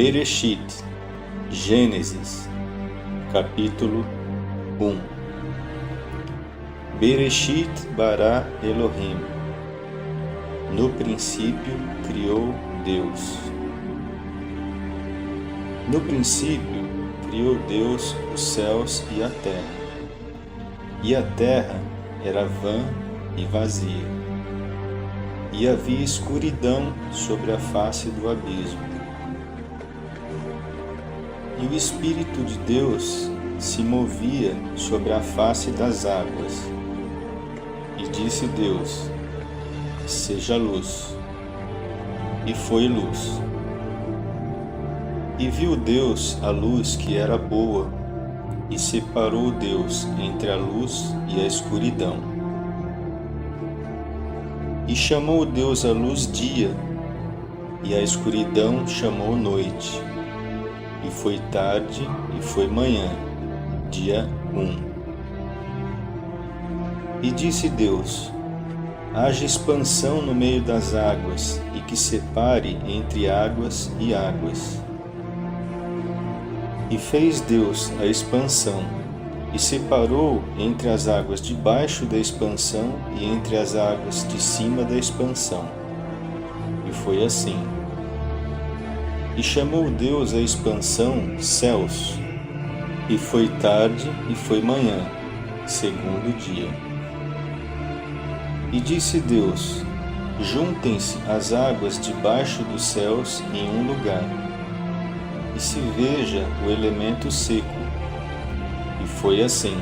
Bereshit, Gênesis, capítulo 1. Bereshit bara Elohim. No princípio criou Deus. No princípio criou Deus os céus e a terra. E a terra era vã e vazia. E havia escuridão sobre a face do abismo. E o Espírito de Deus se movia sobre a face das águas. E disse Deus: seja luz. E foi luz. E viu Deus a luz que era boa, e separou Deus entre a luz e a escuridão. E chamou Deus a luz dia, e a escuridão chamou noite. E foi tarde e foi manhã, dia 1. E disse Deus: haja expansão no meio das águas, e que separe entre águas e águas. E fez Deus a expansão, e separou entre as águas debaixo da expansão e entre as águas de cima da expansão. E foi assim. E chamou Deus a expansão céus. E foi tarde e foi manhã, segundo dia. E disse Deus: juntem-se as águas debaixo dos céus em um lugar, e se veja o elemento seco. E foi assim.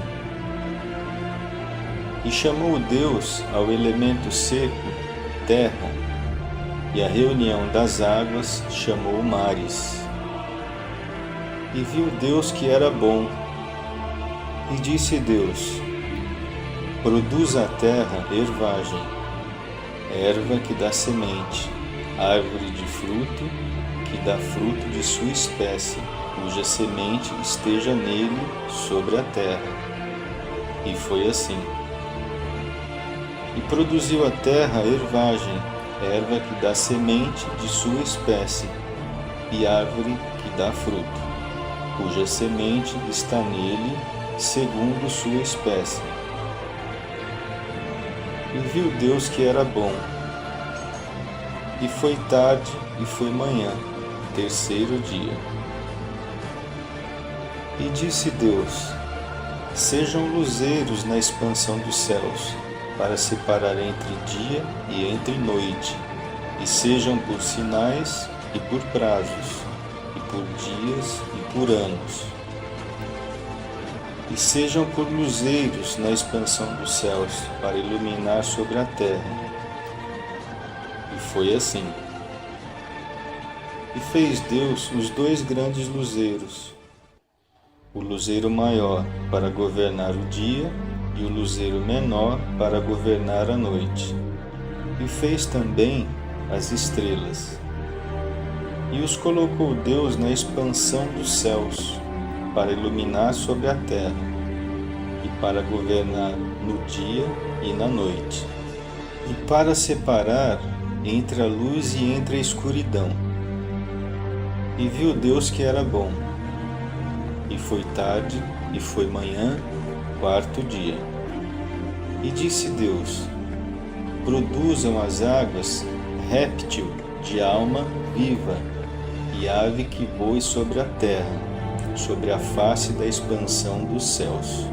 E chamou Deus ao elemento seco terra, e a reunião das águas chamou mares. E viu Deus que era bom. E disse Deus: produz a terra ervagem, erva que dá semente, árvore de fruto, que dá fruto de sua espécie, cuja semente esteja nele sobre a terra. E foi assim. E produziu a terra ervagem, erva que dá semente de sua espécie, e árvore que dá fruto, cuja semente está nele segundo sua espécie. E viu Deus que era bom. E foi tarde e foi manhã, terceiro dia. E disse Deus: sejam luzeiros na expansão dos céus, para separar entre dia e entre noite, e sejam por sinais e por prazos, e por dias e por anos. E sejam por luzeiros na expansão dos céus, para iluminar sobre a terra. E foi assim. E fez Deus os dois grandes luzeiros, o luzeiro maior para governar o dia, e o luzeiro menor para governar a noite. E fez também as estrelas. E os colocou Deus na expansão dos céus, para iluminar sobre a terra, e para governar no dia e na noite, e para separar entre a luz e entre a escuridão. E viu Deus que era bom. E foi tarde e foi manhã, quarto dia. E disse Deus: produzam as águas réptil de alma viva, e ave que voe sobre a terra, sobre a face da expansão dos céus.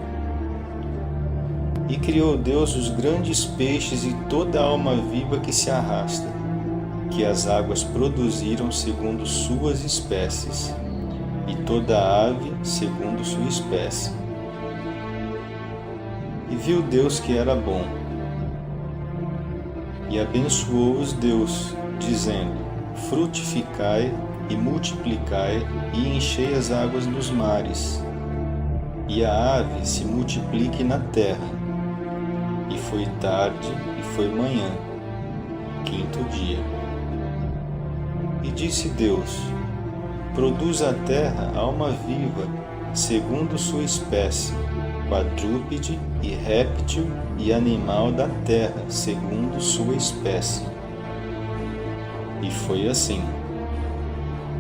E criou Deus os grandes peixes e toda alma viva que se arrasta, que as águas produziram segundo suas espécies, e toda ave segundo sua espécie. E viu Deus que era bom. E abençoou-os Deus, dizendo: frutificai e multiplicai, e enchei as águas dos mares, e a ave se multiplique na terra. E foi tarde e foi manhã, quinto dia. E disse Deus: produz a terra alma viva, segundo sua espécie, quadrúpede e réptil e animal da terra, segundo sua espécie. E foi assim.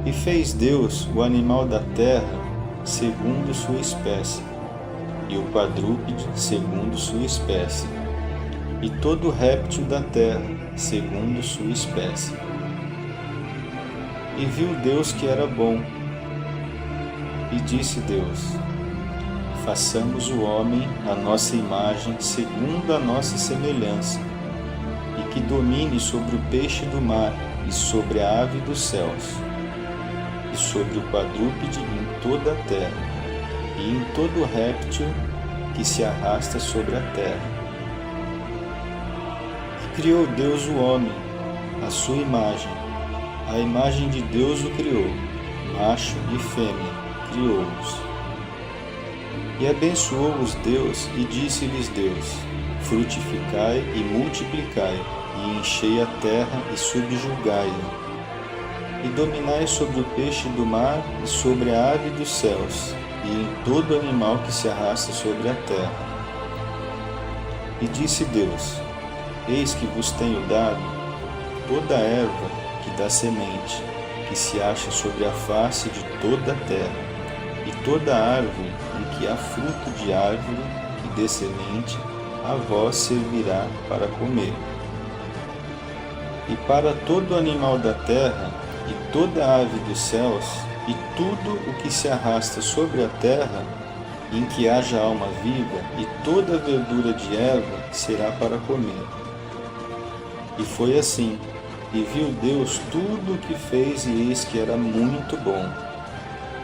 E fez Deus o animal da terra segundo sua espécie, e o quadrúpede segundo sua espécie, e todo réptil da terra segundo sua espécie. E viu Deus que era bom. E disse Deus: façamos o homem à nossa imagem, segundo a nossa semelhança, e que domine sobre o peixe do mar, e sobre a ave dos céus, e sobre o quadrúpede em toda a terra, e em todo réptil que se arrasta sobre a terra. E criou Deus o homem, à sua imagem, a imagem de Deus o criou, macho e fêmea criou-os. E abençoou-os Deus, e disse-lhes Deus: frutificai e multiplicai, e enchei a terra e subjugai-a, e dominai sobre o peixe do mar e sobre a ave dos céus, e em todo animal que se arrasta sobre a terra. E disse Deus: eis que vos tenho dado toda a erva que dá semente, que se acha sobre a face de toda a terra, e toda árvore em que há fruto de árvore que dê semente, a vós servirá para comer. E para todo animal da terra, e toda ave dos céus, e tudo o que se arrasta sobre a terra, em que haja alma viva, e toda verdura de erva será para comer. E foi assim, e viu Deus tudo o que fez, e eis que era muito bom.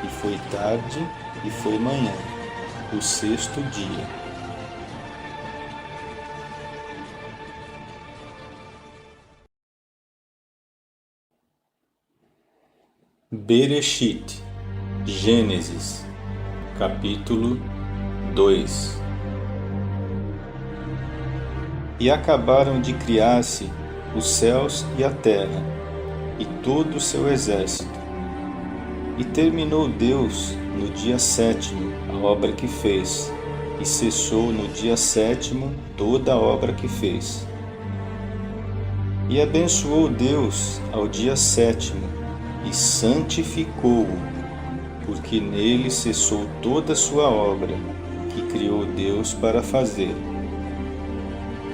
E foi tarde, e foi manhã, o sexto dia. Bereshit, Gênesis, capítulo 2. E acabaram de criar-se os céus e a terra, e todo o seu exército. E terminou Deus no dia sétimo a obra que fez, e cessou no dia sétimo toda a obra que fez. E abençoou Deus ao dia sétimo, e santificou-o, porque nele cessou toda a sua obra, que criou Deus para fazer.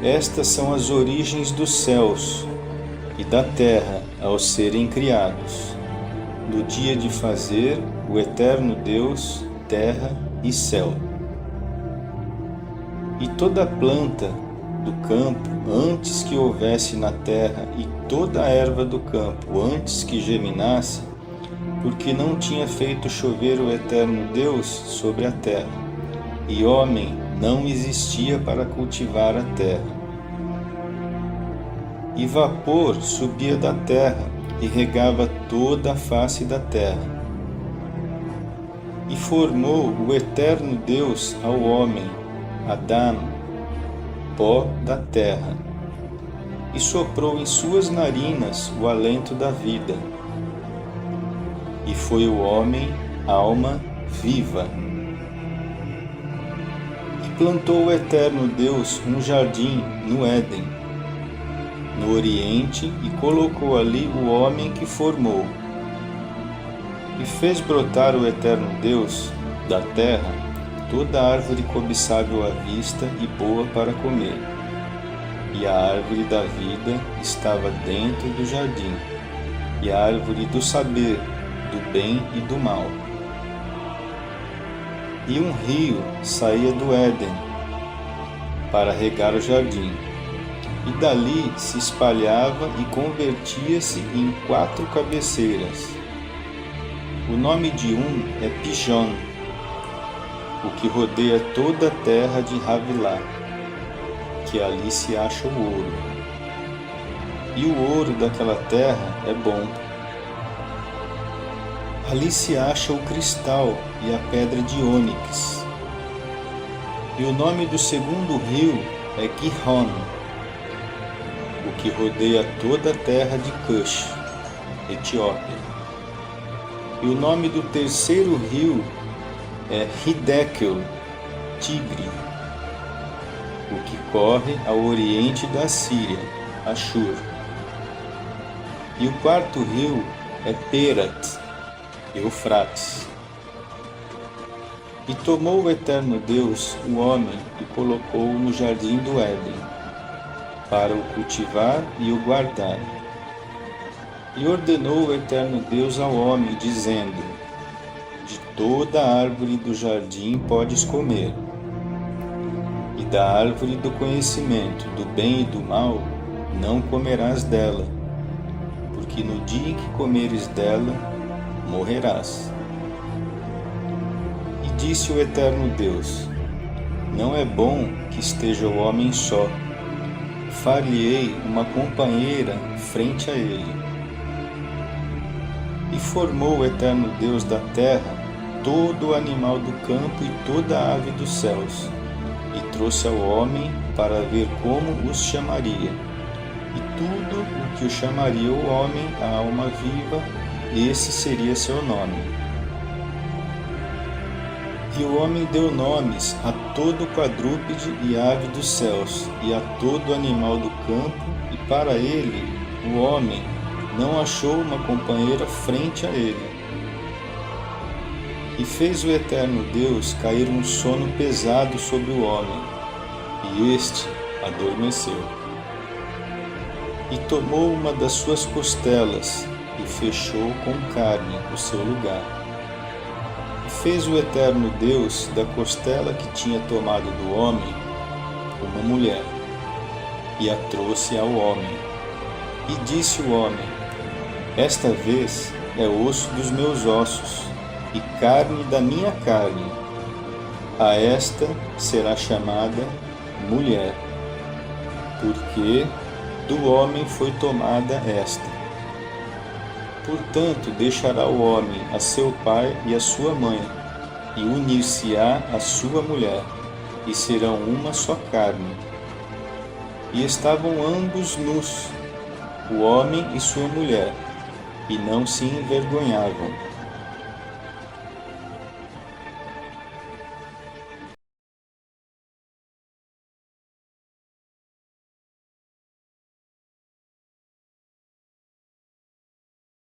Estas são as origens dos céus e da terra ao serem criados, no dia de fazer o eterno Deus terra e céu. E toda planta do campo antes que houvesse na terra, e toda a erva do campo antes que germinasse, porque não tinha feito chover o eterno Deus sobre a terra, e homem não existia para cultivar a terra. E vapor subia da terra e regava toda a face da terra. E formou o eterno Deus ao homem, Adão, pó da terra, e soprou em suas narinas o alento da vida. E foi o homem alma viva. E plantou o eterno Deus um jardim no Éden, no Oriente, e colocou ali o homem que formou. E fez brotar o eterno Deus da terra toda árvore cobiçável à vista e boa para comer. E a árvore da vida estava dentro do jardim, e a árvore do saber, do bem e do mal. E um rio saía do Éden para regar o jardim, e dali se espalhava e convertia-se em 4 cabeceiras. O nome de um é Pijon, o que rodeia toda a terra de Havilá, que ali se acha o ouro. E o ouro daquela terra é bom. Ali se acha o cristal e a pedra de ônix. E o nome do segundo rio é Gihon, o que rodeia toda a terra de Cush, Etiópia. E o nome do terceiro rio é Hidekel, Tigre, o que corre ao oriente da Síria, Ashur. E o quarto rio é Perat, Eufrates. E tomou o Eterno Deus o homem e colocou-o no jardim do Éden, para o cultivar e o guardar. E ordenou o Eterno Deus ao homem, dizendo: De toda árvore do jardim podes comer, e da árvore do conhecimento do bem e do mal não comerás dela, porque no dia em que comeres dela, morrerás. E disse o Eterno Deus: Não é bom que esteja o homem só. Far-lhe-ei uma companheira frente a ele. E formou o Eterno Deus da terra todo o animal do campo e toda a ave dos céus, e trouxe ao homem para ver como os chamaria. E tudo o que o chamaria o homem, a alma viva, esse seria seu nome. E o homem deu nomes a todo quadrúpede e ave dos céus, e a todo animal do campo, e para ele, o homem, não achou uma companheira frente a ele. E fez o Eterno Deus cair um sono pesado sobre o homem, e este adormeceu. E tomou uma das suas costelas, e fechou com carne o seu lugar. E fez o Eterno Deus da costela que tinha tomado do homem uma mulher, e a trouxe ao homem. E disse o homem: Esta vez é osso dos meus ossos, e carne da minha carne. A esta será chamada mulher, porque do homem foi tomada esta. Portanto, deixará o homem a seu pai e a sua mãe, e unir-se-á à sua mulher, e serão uma só carne. E estavam ambos nus, o homem e sua mulher, e não se envergonhavam.